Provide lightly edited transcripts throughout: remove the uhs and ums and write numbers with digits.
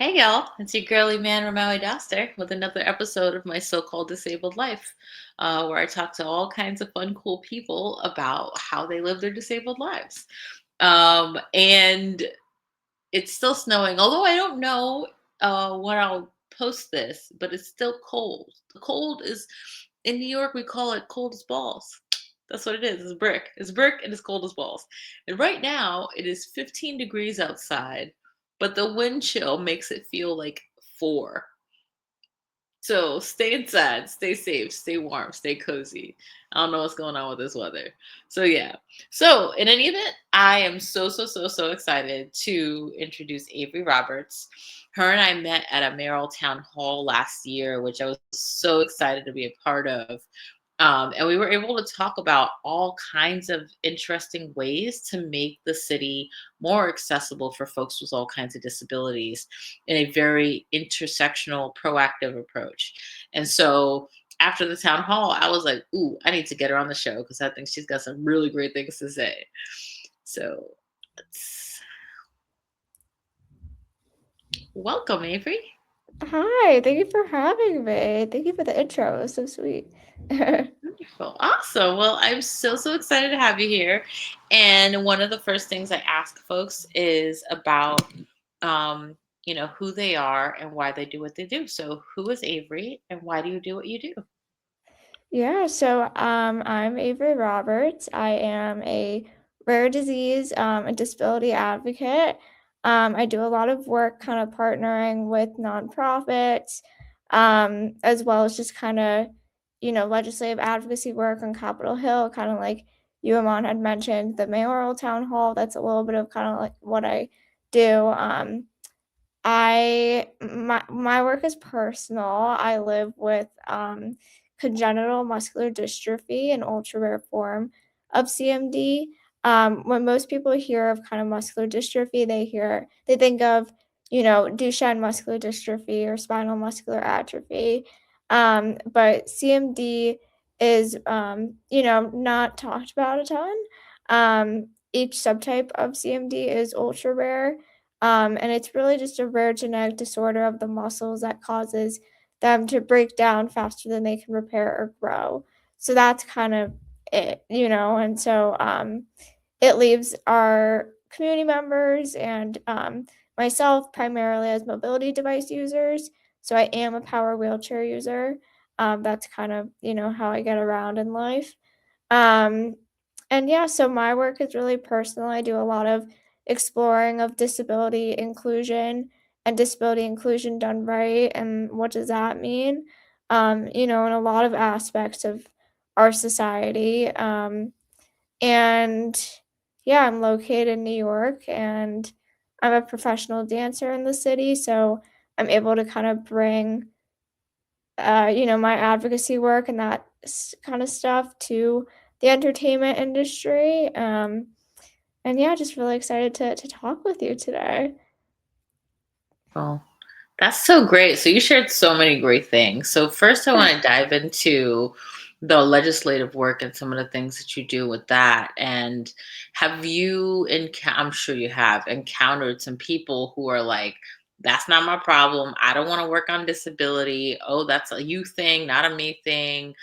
Hey y'all, it's your girly man Ramawi Doster with another episode of my so-called disabled life, where I talk to all kinds of fun, cool people about how they live their disabled lives. And it's still snowing, although I don't know when I'll post this, but it's still cold. The cold is in New York, we call it cold as balls. That's what it is. It's brick. It's brick and it's cold as balls. And right now it is 15 degrees outside, but the wind chill makes it feel like 4. So stay inside, stay safe, stay warm, stay cozy. I don't know what's going on with this weather. So yeah. So in any event, I am so excited to introduce Avery Roberts. Her and I met at a mayoral town hall last year, which I was so excited to be a part of. And we were able to talk about all kinds of interesting ways to make the city more accessible for folks with all kinds of disabilities in a very intersectional, proactive approach. And so after the town hall, I was like, ooh, I need to get her on the show because I think she's got some really great things to say. So let's welcome, Avery. Hi, thank you for having me. Thank you for the intro. It was so sweet. Wonderful. Awesome. Well, I'm so excited to have you here. And one of the first things I ask folks is about who they are and why they do what they do. So who is Avery and why do you do what you do? I'm Avery Roberts. I am a rare disease and disability advocate. I do a lot of work kind of partnering with nonprofits, as well as just kind of, legislative advocacy work on Capitol Hill, kind of like you, Amon, had mentioned, the mayoral town hall. That's a little bit of kind of like what I do. My work is personal. I live with congenital muscular dystrophy, an ultra rare form of CMD. When most people hear of kind of muscular dystrophy, they think of Duchenne muscular dystrophy or spinal muscular atrophy. But CMD is not talked about a ton. Each subtype of CMD is ultra rare, and it's really just a rare genetic disorder of the muscles that causes them to break down faster than they can repair or grow. So that's kind of it. And so it leaves our community members and myself primarily as mobility device users. So I am a power wheelchair user. That's kind of, how I get around in life. Um, and yeah, so my work is really personal. I do a lot of exploring of disability inclusion and disability inclusion done right. And what does that mean? In a lot of aspects of our society. And yeah, I'm located in New York and I'm a professional dancer in the city. So I'm able to kind of bring my advocacy work and that kind of stuff to the entertainment industry. And yeah, just really excited to talk with you today. Well, that's so great. So you shared so many great things. So first I want to dive into the legislative work and some of the things that you do with that. And have you I'm sure you have encountered some people who are like, that's not my problem. I don't want to work on disability. Oh, that's a you thing, not a me thing.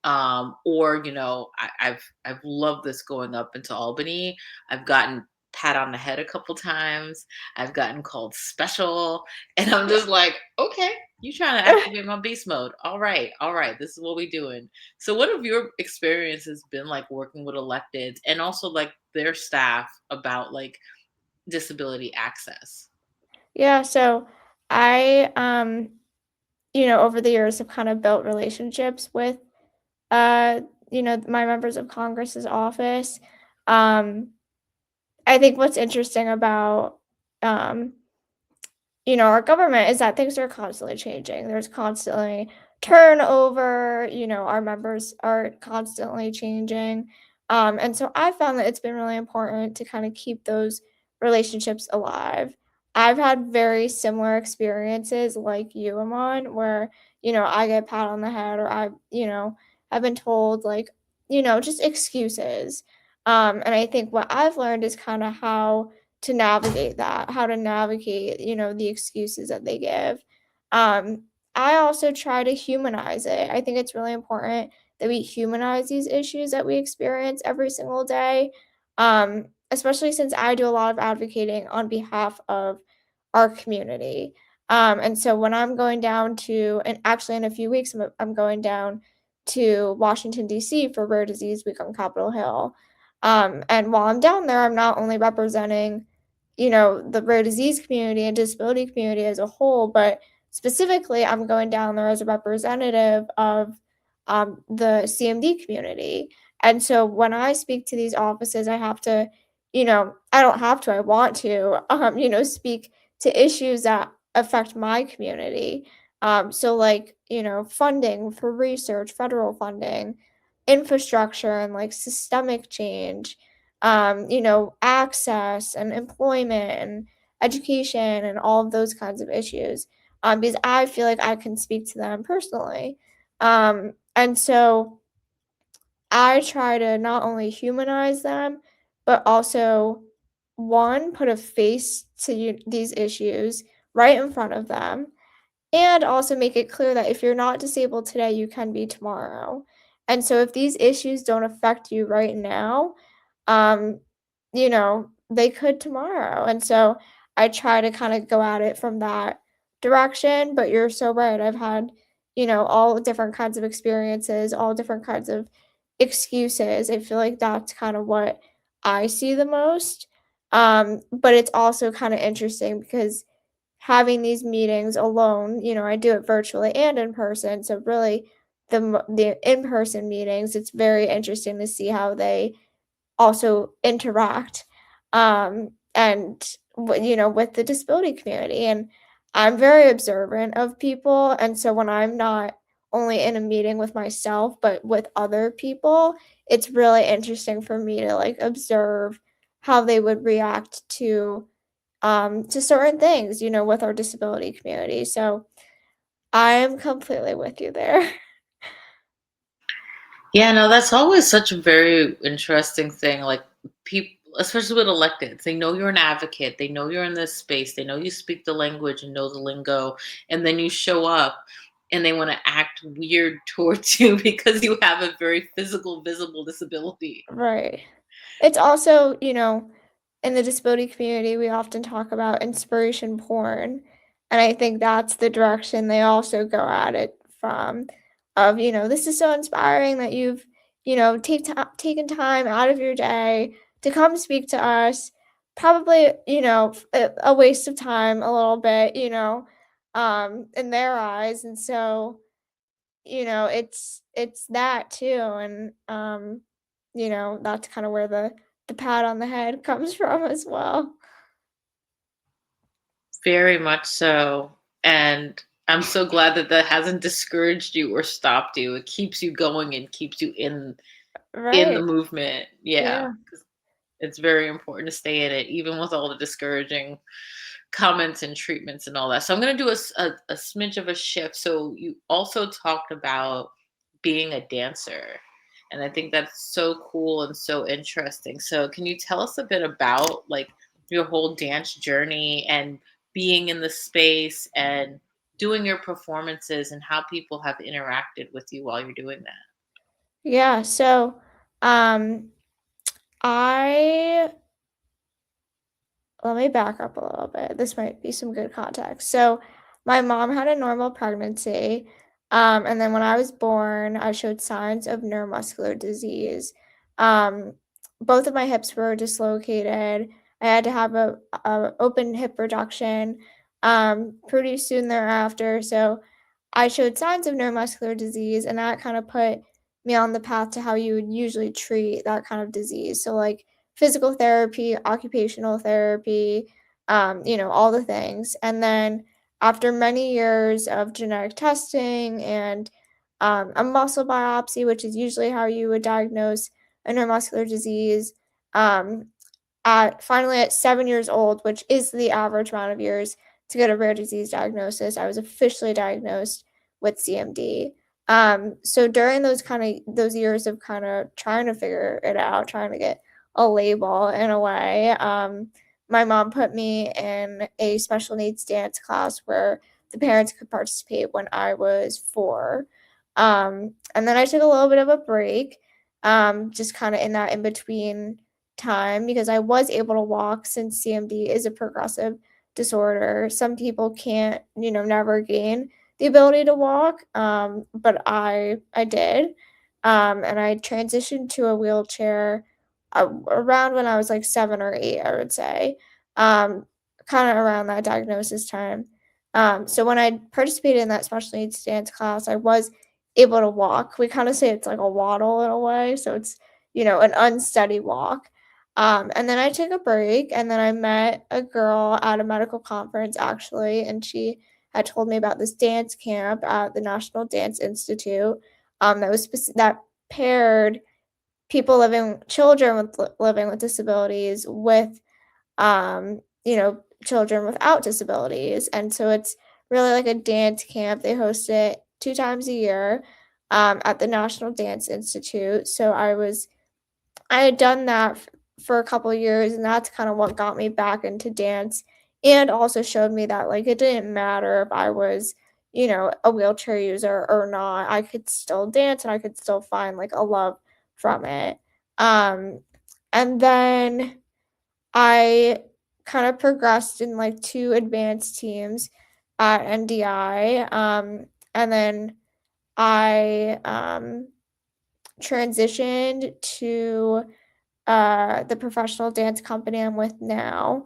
Or I've loved this going up into Albany. I've gotten pat on the head a couple times. I've gotten called special, and I'm just like, okay, you trying to activate my beast mode. All right, this is what we doing. So what have your experiences been like working with electeds and also like their staff about like disability access? Yeah, so I over the years have kind of built relationships with uh my members of Congress's office. Um I think what's interesting about um our government is that things are constantly changing. There's constantly turnover, our members are constantly changing. And so I found that it's been really important to kind of keep those relationships alive. I've had very similar experiences like you, Amon, where, I get pat on the head or have been told just excuses. And I think what I've learned is kind of how to navigate that, how to navigate, the excuses that they give. Um, I also try to humanize it. I think it's really important that we humanize these issues that we experience every single day, especially since I do a lot of advocating on behalf of our community. And so when I'm going down to, and actually in a few weeks, I'm going down to Washington, D.C. for Rare Disease Week on Capitol Hill. And while I'm down there, I'm not only representing, the rare disease community and disability community as a whole, but specifically, I'm going down there as a representative of the CMD community. And so when I speak to these offices, I have to, I don't have to, I want to, speak to issues that affect my community. So, like, funding for research, federal funding, infrastructure, and like systemic change, access and employment and education and all of those kinds of issues, because I feel like I can speak to them personally. And so I try to not only humanize them, but also, one, put a face to these issues right in front of them, and also make it clear that if you're not disabled today, you can be tomorrow. And so if these issues don't affect you right now, um, they could tomorrow. And so I try to kind of go at it from that direction. But you're so right. I've had, all different kinds of experiences, all different kinds of excuses. I feel like that's kind of what I see the most. But it's also kind of interesting because having these meetings alone, I do it virtually and in person. So really the in-person meetings, it's very interesting to see how they also interact, and with the disability community. And I'm very observant of people, and so when I'm not only in a meeting with myself but with other people, it's really interesting for me to like observe how they would react to certain things, with our disability community. So I am completely with you there. Yeah, no, that's always such a very interesting thing. Like people, especially with electeds, they know you're an advocate. They know you're in this space. They know you speak the language and know the lingo, and then you show up, and they want to act weird towards you because you have a very physical, visible disability. Right. It's also, in the disability community, we often talk about inspiration porn. And I think that's the direction they also go at it from, of, this is so inspiring that you've, taken time out of your day to come speak to us. Probably, a waste of time a little bit, in their eyes. And so, it's that too. And that's kind of where the pat on the head comes from as well. Very much so. And I'm so glad that that hasn't discouraged you or stopped you. It keeps you going and keeps you in the Right. movement. Yeah. Yeah. It's very important to stay in it, even with all the discouraging comments and treatments and all that. So I'm going to do a smidge of a shift. So you also talked about being a dancer. And I think that's so cool and so interesting. So can you tell us a bit about like your whole dance journey and being in the space and doing your performances and how people have interacted with you while you're doing that? Yeah. So, um, I let me back up a little bit. This might be some good context. So, my mom had a normal pregnancy. And then when I was born, I showed signs of neuromuscular disease. Um, both of my hips were dislocated. I had to have a open hip reduction pretty soon thereafter. So, I showed signs of neuromuscular disease, and that kind of put me on the path to how you would usually treat that kind of disease. So, like physical therapy, occupational therapy, all the things. And then after many years of genetic testing and a muscle biopsy, which is usually how you would diagnose a neuromuscular disease, um, finally at 7 years old, which is the average amount of years to get a rare disease diagnosis, I was officially diagnosed with CMD. So during those years of kind of trying to figure it out, trying to get a label in a way, my mom put me in a special needs dance class where the parents could participate when I was 4. And then I took a little bit of a break, just kind of in that in between time because I was able to walk since CMD is a progressive disorder. Some people can't, never gain the ability to walk, but I did. And I transitioned to a wheelchair around when I was like 7 or 8, I would say, um, kind of around that diagnosis time. So when I participated in that special needs dance class, I was able to walk. We kind of say it's like a waddle in a way, so it's an unsteady walk. And then I took a break, and then I met a girl at a medical conference actually, and she had told me about this dance camp at the National Dance Institute that paired children living with disabilities with children without disabilities. And so it's really like a dance camp. They host it 2 times a year at the National Dance Institute. So I had done that for a couple of years, and that's kind of what got me back into dance and also showed me that like it didn't matter if I was a wheelchair user or not. I could still dance and I could still find like a love from it. Um, and then I kind of progressed in like 2 advanced teams at NDI. And then I transitioned to the professional dance company I'm with now,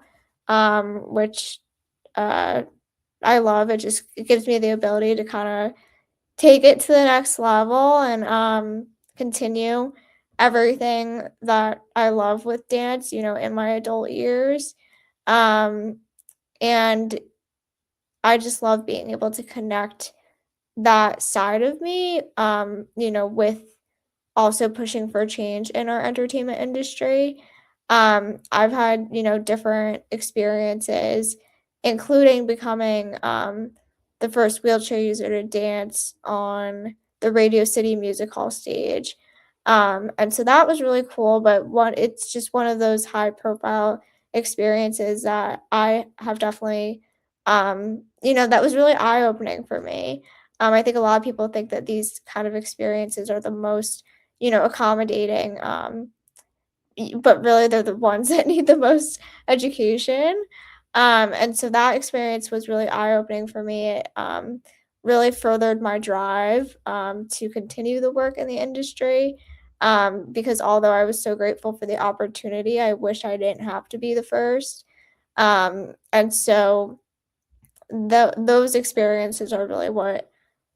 which uh, I love. It gives me the ability to kind of take it to the next level and continue everything that I love with dance, in my adult years. Um, and I just love being able to connect that side of me, with also pushing for change in our entertainment industry. I've had, different experiences, including becoming the first wheelchair user to dance on the Radio City Music Hall stage. And so that was really cool, but it's just one of those high profile experiences that I have definitely, that was really eye opening for me. I think a lot of people think that these kind of experiences are the most accommodating. But really they're the ones that need the most education. And so that experience was really eye opening for me. It really furthered my drive to continue the work in the industry. Because although I was so grateful for the opportunity, I wish I didn't have to be the first. And so those experiences are really what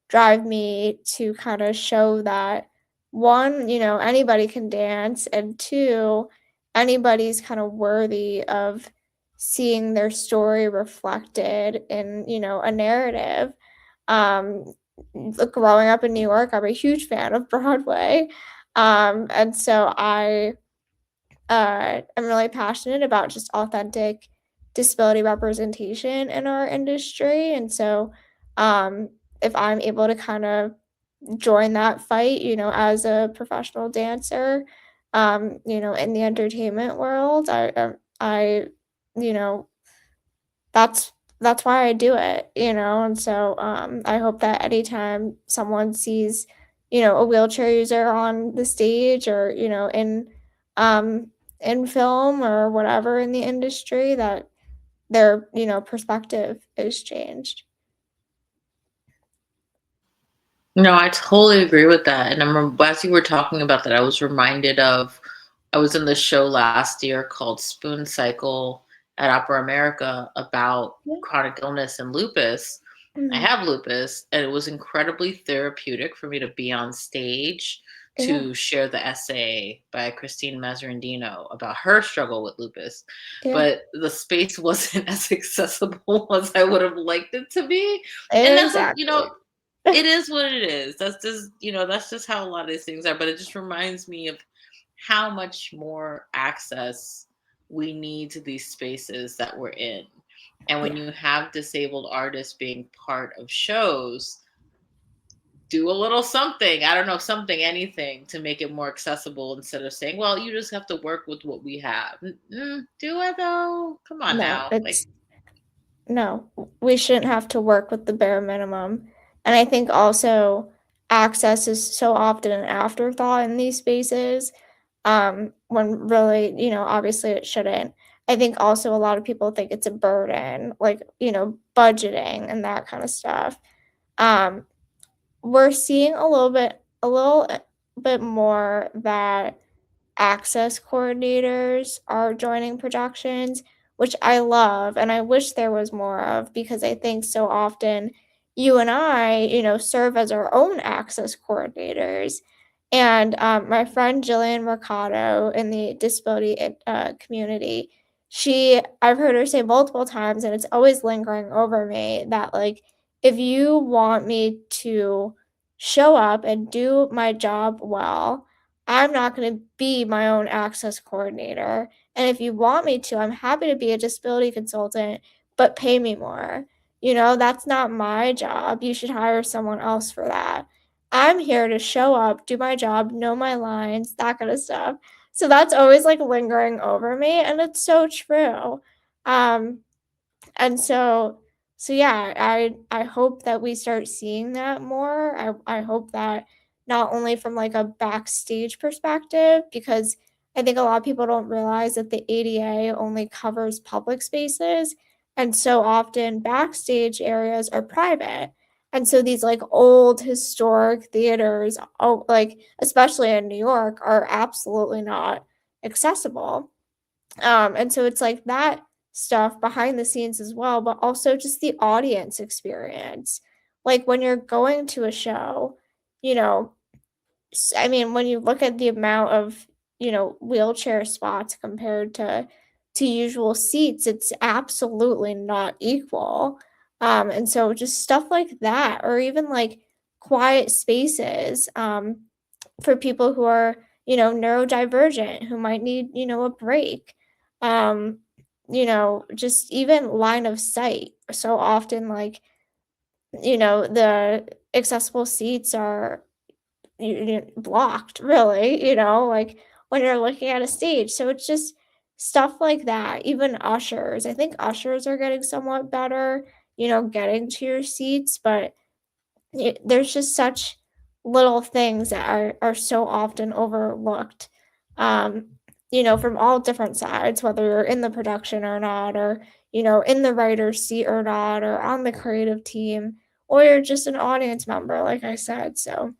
drive me to kind of show that one, anybody can dance, and two, anybody's kind of worthy of seeing their story reflected in, a narrative. Um, Growing up in New York, I'm a huge fan of Broadway. And so I'm really passionate about just authentic disability representation in our industry. And so, if I'm able to kind of join that fight, as a professional dancer, in the entertainment world, I, you know, that's why I do it, and so, I hope that anytime someone sees, a wheelchair user on the stage or, um, in film or whatever in the industry that their, perspective is changed. No, I totally agree with that. And as you were talking about that, I was reminded of I was in this show last year called Spoon Cycle at Opera America about Yeah. chronic illness and lupus. I Mhm. have lupus, and it was incredibly therapeutic for me to be on stage Yeah. to share the essay by Christine Mazzarandino about her struggle with lupus. Yeah. But the space wasn't as accessible as I would have liked it to be. And Exactly. it is what it is. That's just how a lot of these things are. But it just reminds me of how much more access we need to these spaces that we're in. And when Yeah. you have disabled artists being part of shows, do a little something. I don't know, something, anything to make it more accessible instead of saying, well, you just have to work with what we have. Do I though? Come on No, now. Like, it's no, we shouldn't have to work with the bare minimum. And I think also access is so often an afterthought in these spaces, when really, obviously it shouldn't. I think also a lot of people think it's a burden, like, budgeting and that kind of stuff. Um, we're seeing a little bit more that access coordinators are joining productions, which I love and I wish there was more of because I think so often you and I, serve as our own access coordinators. And my friend Jillian Mercado in the disability community, I've heard her say multiple times, and it's always lingering over me that, like, if you want me to show up and do my job well, I'm not going to be my own access coordinator. And if you want me to, I'm happy to be a disability consultant, but pay me more. That's not my job. You should hire someone else for that. I'm here to show up, do my job, know my lines, that kind of stuff. So that's always like lingering over me. And it's so true. Um, and so yeah, I hope that we start seeing that more. I hope that not only from like a backstage perspective, because I think a lot of people don't realize that the ADA only covers public spaces, and so often backstage areas are private. And so these like old historic theaters, oh, like especially in New York, are absolutely not accessible. And so it's like that stuff behind the scenes as well, but also just the audience experience. Like when you're going to a show, you know, I mean, when you look at the amount of, wheelchair spots compared to usual seats, it's absolutely not equal. And so just stuff like that, or even like quiet spaces. For people who are, neurodivergent, who might need, a break. Um, just even line of sight. So often, like, the accessible seats are blocked, really, like when you're looking at a stage. So it's just stuff like that. Even ushers. I think ushers are getting somewhat better, getting to your seats, but there's just such little things that are so often overlooked, um, from all different sides, whether you're in the production or not, or, in the writer's seat or not, or on the creative team, or you're just an audience member, like I said. So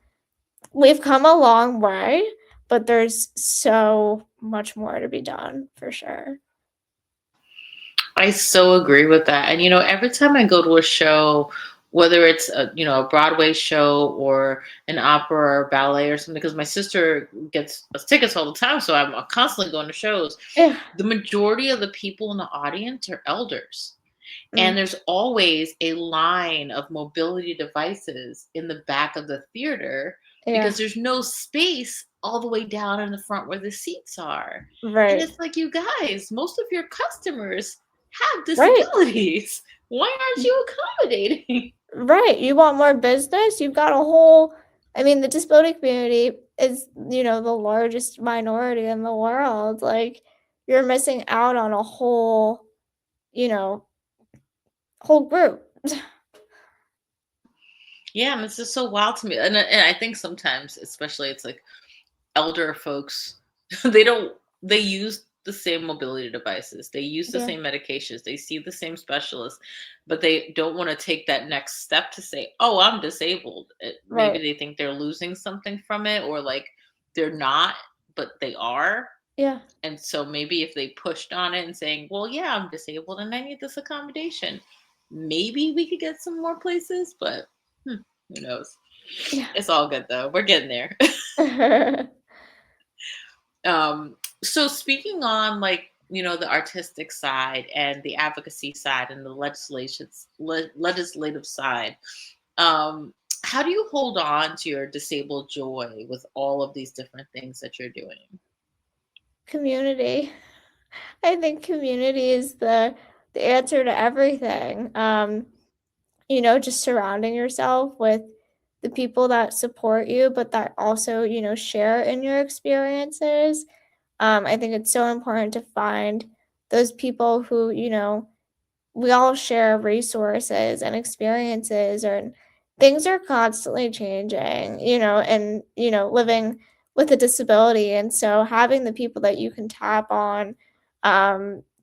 we've come a long way, but there's so much more to be done for sure. I so agree with that. And every time I go to a show, whether it's a Broadway show or an opera or ballet or something, because my sister gets us tickets all the time, so I'm constantly going to shows. Yeah. The majority of the people in the audience are elders. And Mm, there's always a line of mobility devices in the back of the theater yeah. because there's no space all the way down in the front where the seats are. And Right. it's like, you guys, most of your customers have Right. disabilities. Why aren't you accommodating? Right, you want more business? You've got a whole I mean, the disability community is, the largest minority in the world, like, you're missing out on a you know, whole group. Yeah, and it's just so wild to me. And I think sometimes, especially, it's like elder folks, they don't they use the same mobility devices, they use the Yeah, same medications, they see the same specialists, but they don't want to take that next step to say, oh, I'm disabled. Maybe right. they think they're losing something from it, or like they're not, but they are. Yeah, And so maybe if they pushed on it and saying, well, yeah, I'm disabled and I need this accommodation, maybe we could get some more places. But who knows? yeah. It's all good though, we're getting there. So speaking on, like, the artistic side and the advocacy side and the legislative side, um how do you hold on to your disabled joy with all of these different things that you're doing? Community. I think community is the answer to everything, just surrounding yourself with the people that support you, but that also, share in your experiences. I think it's so important to find those people who, we all share resources and experiences, and things are constantly changing, and living with a disability, and so having the people that you can tap on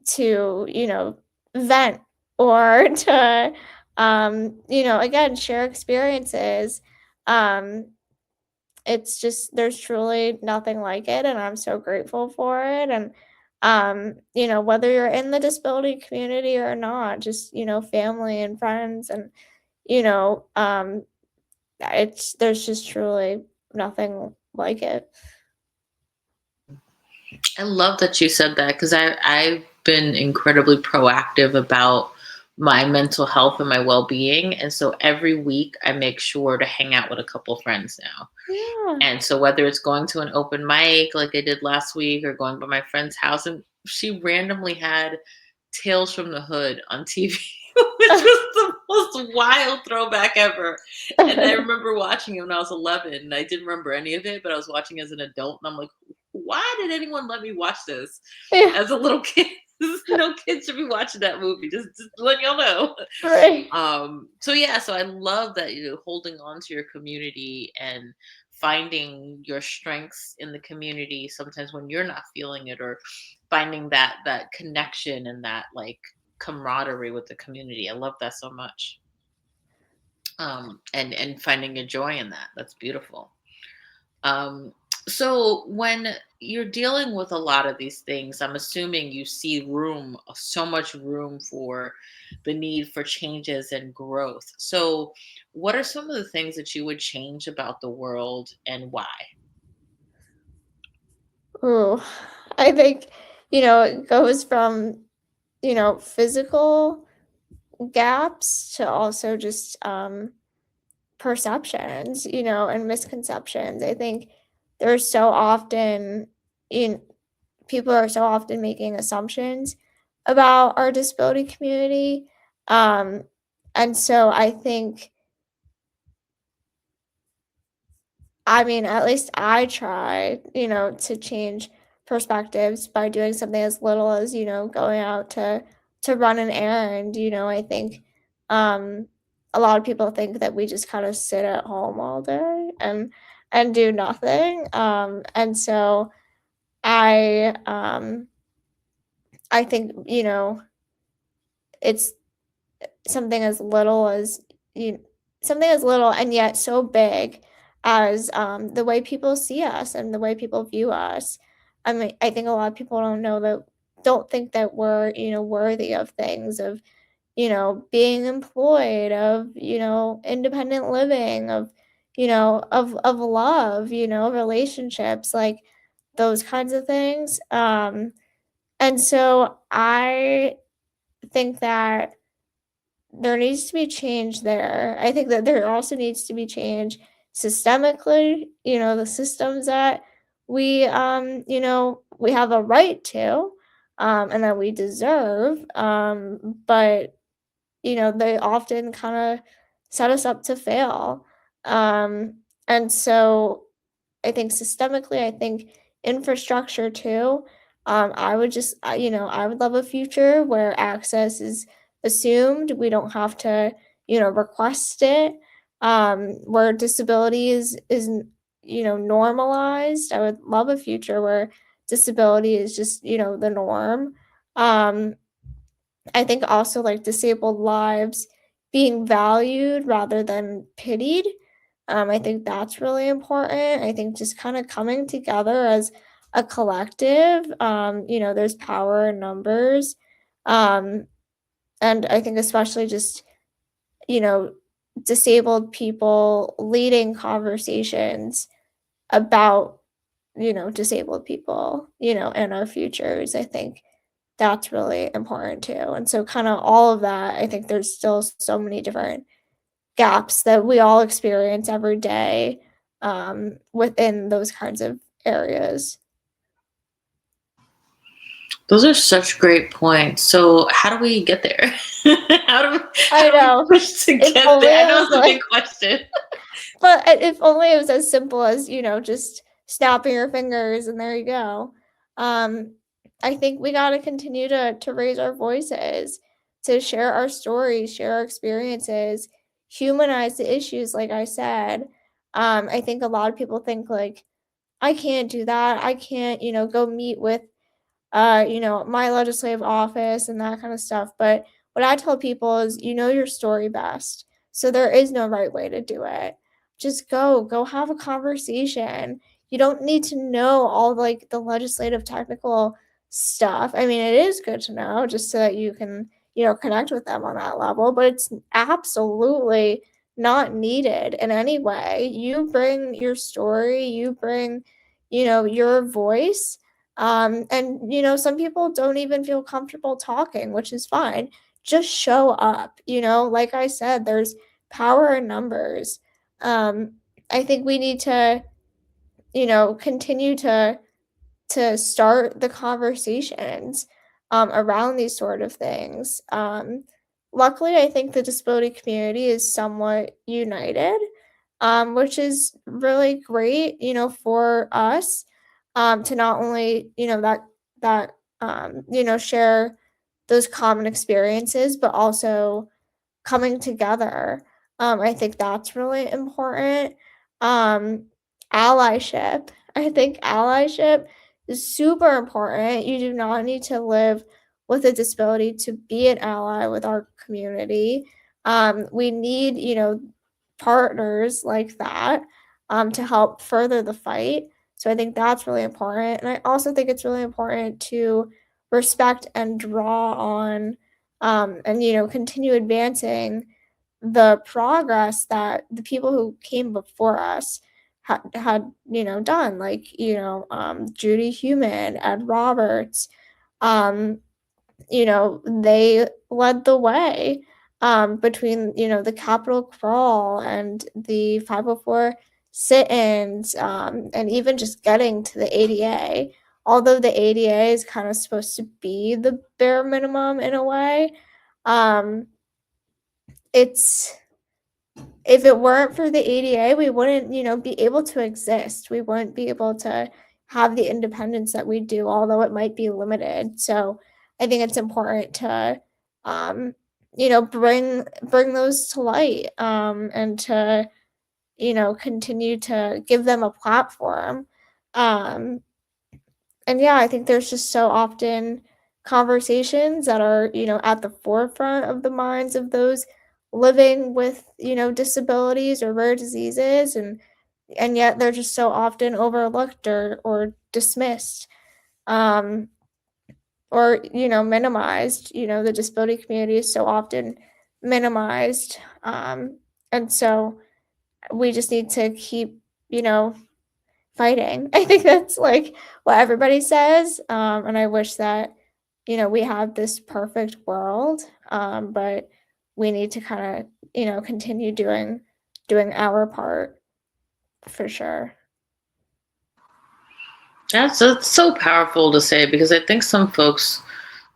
to vent or to again share experiences. Um it's just there's truly nothing like it, and I'm so grateful for it. And whether you're in the disability community or not, just family and friends, and you know it's there's just truly nothing like it. I love that you said that, because I've been incredibly proactive about my mental health and my well-being, and so every week I make sure to hang out with a couple friends now. Yeah. And so whether it's going to an open mic like I did last week, or going by my friend's house, and she randomly had Tales from the Hood on TV, which was the most wild throwback ever. And I remember watching it when I was 11, and I didn't remember any of it, but I was watching as an adult, and I'm like, why did anyone let me watch this Yeah. as a little kid? No kid should be watching that movie. Just let y'all know. Right. So yeah, so I love that you're holding on to your community and finding your strengths in the community sometimes when you're not feeling it, or finding that connection and that like camaraderie with the community. I love that so much. And finding a joy in that. That's beautiful. Um, so when you're dealing with a lot of these things, I'm assuming you see so much room for the need for changes and growth. So what are some of the things that you would change about the world, and why? Ooh, I think it goes from physical gaps to also just perceptions, and misconceptions. I think there's so often in people are so often making assumptions about our disability community. Um, and so I think, I mean, at least I try, to change perspectives by doing something as little as, going out to run an errand. I think a lot of people think that we just kind of sit at home all day and do nothing. And so I think, it's something as little as you something as little and yet so big as the way people see us and the way people view us. I mean, I think a lot of people don't think that we're, worthy of things, of, being employed, of, independent living, of, of love, relationships, like those kinds of things. And so I think that there needs to be change there. I think that there also needs to be change systemically, the systems that we have a right to, and that we deserve. But, they often kind of set us up to fail. And so I think systemically, I think infrastructure too. I would love a future where access is assumed. We don't have to, request it. Where disability is normalized. I would love a future where disability is just, the norm. Um, I think also like disabled lives being valued rather than pitied. I think that's really important. I think just kind of coming together as a collective. There's power in numbers. Um, and I think especially just, you know, disabled people leading conversations about, disabled people, and our futures. I think that's really important too. And so kind of all of that, I think there's still so many different gaps that we all experience every day within those kinds of areas. Those are such great points. So, how do we get there? How I do we know. push to If get only there? I it know was it's a big like question. but if only it was as simple as, just snapping your fingers and there you go. Um, I think we gotta continue to raise our voices, to share our stories, share our experiences, humanize the issues, like I said. I think a lot of people think like, I can't do that. I can't, go meet with my legislative office and that kind of stuff. But what I tell people is, you know your story best. So there is no right way to do it. Just go have a conversation. You don't need to know all like the legislative technical stuff. I mean, it is good to know just so that you can, connect with them on that level, but it's absolutely not needed in any way. You bring your story, you bring, your voice, and some people don't even feel comfortable talking, which is fine. Just show up, like I said, there's power in numbers. Um, I think we need to, continue to start the conversations around these sort of things. Luckily, I think the disability community is somewhat united, which is really great, for us to not only, share those common experiences, but also coming together. I think that's really important. Um, Allyship. I think allyship is super important. You do not need to live with a disability to be an ally with our community. We need, partners like that to help further the fight. So I think that's really important. And I also think it's really important to respect and draw on and continue advancing the progress that the people who came before us had done, like Judy Human, Ed Roberts. They led the way between the Capitol crawl and the 504 sit-ins, and even just getting to the ADA. Although the ADA is kind of supposed to be the bare minimum in a way, um, it's if it weren't for the ADA, we wouldn't, be able to exist. We wouldn't be able to have the independence that we do, although it might be limited. So I think it's important to, um, bring those to light, and to, continue to give them a platform. Um, and yeah, I think there's just so often conversations that are, at the forefront of the minds of those living with, disabilities or rare diseases, and yet they're just so often overlooked or dismissed. Um or minimized. The disability community is so often minimized. And so we just need to keep, you know, fighting. I think that's like what everybody says. And I wish that, we have this perfect world. But we need to kind of, continue doing our part for sure. That's so powerful to say because I think some folks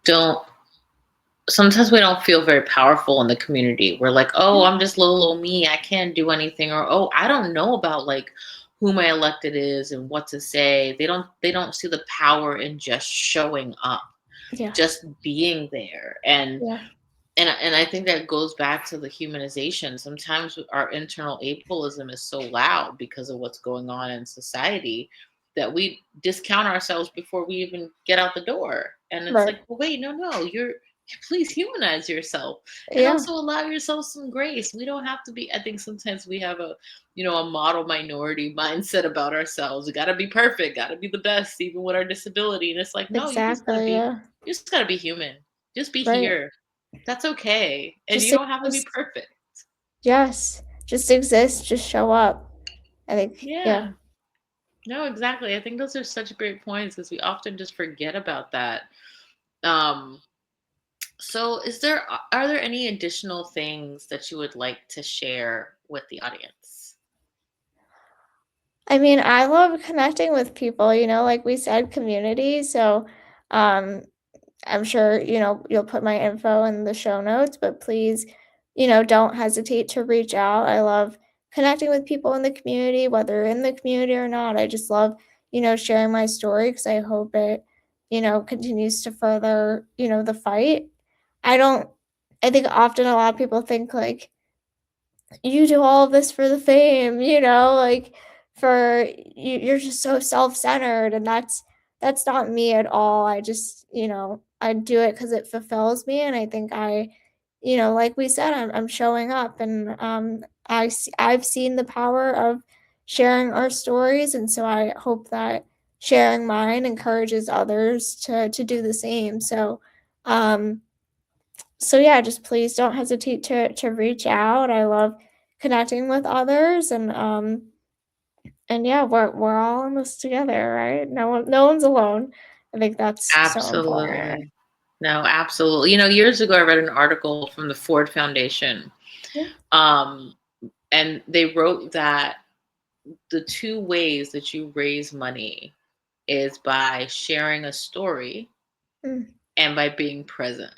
don't sometimes we don't feel very powerful in the community. We're like, oh, Yeah. I'm just little old me. I can't do anything. Or, oh, I don't know about like who my elected is and what to say. They don't see the power in just showing up, Yeah. just being there. Yeah. And I think that goes back to the humanization. Sometimes our internal ableism is so loud because of what's going on in society that we discount ourselves before we even get out the door. And it's Right. like, well, wait, no, please humanize yourself and Yeah. also allow yourself some grace. We don't have to be. I think sometimes we have a model minority mindset about ourselves. We got to be perfect, got to be the best, even with our disability. And it's like, no, Exactly. Yeah. you just got to be human. Just be Right. here, that's okay, and you Just don't have to be exist. perfect. Yes. Just exist. Just show up. I think. Yeah. Yeah. No, exactly. I think those are such great points because we often just forget about that. Um, so are there any additional things that you would like to share with the audience? I mean, I love connecting with people, like we said, community. So, um, I'm sure, you'll put my info in the show notes, but please, don't hesitate to reach out. I love connecting with people in the community, whether in the community or not. I just love, sharing my story because I hope it, continues to further, the fight. I don't, I think often a lot of people think like, you do all of this for the fame, like you're just so self-centered, and that's not me at all. I just, I do it because it fulfills me, and I think like we said, I'm showing up, and I've seen the power of sharing our stories, and so I hope that sharing mine encourages others to do the same. Um so yeah, just please don't hesitate to reach out. I love connecting with others, and yeah, we're all in this together, right? No one's alone. I think that's so important. Absolutely. No, absolutely. Years ago, I read an article from the Ford Foundation, Yeah. um, and they wrote that the two ways that you raise money is by sharing a story Mm, and by being present.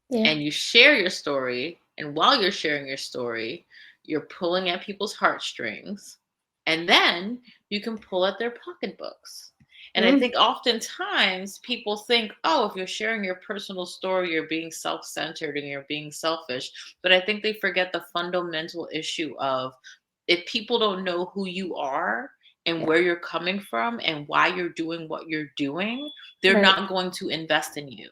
yeah. And you share your story, and while you're sharing your story, you're pulling at people's heartstrings, and then you can pull at their pocketbooks. And I Mm, think oftentimes people think, oh, if you're sharing your personal story, you're being self-centered and you're being selfish. But I think they forget the fundamental issue of, if people don't know who you are and yeah. where you're coming from and why you're doing what you're doing, they're Right. not going to invest in you.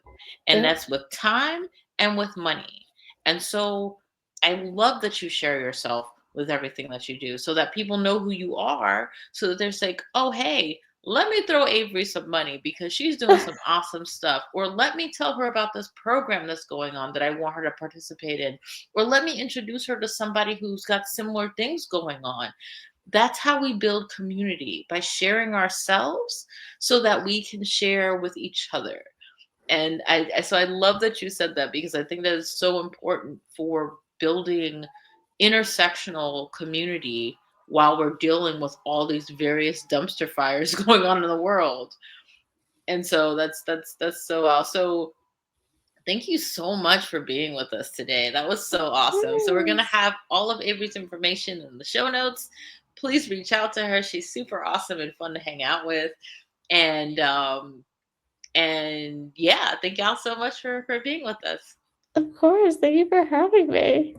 And Yep. that's with time and with money. And so I love that you share yourself with everything that you do so that people know who you are, so that they're like, oh, hey, let me throw Avery some money because she's doing some awesome stuff. Or let me tell her about this program that's going on that I want her to participate in. Or let me introduce her to somebody who's got similar things going on. That's how we build community, by sharing ourselves so that we can share with each other. And so I love that you said that, because I think that is so important for building intersectional community while we're dealing with all these various dumpster fires going on in the world. And so that's so so thank you so much for being with us today. That was so awesome. So we're going to Yes. have all of Avery's information in the show notes. Please reach out to her. She's super awesome and fun to hang out with. And yeah, thank y'all so much for being with us. Of course. Thank you for having me.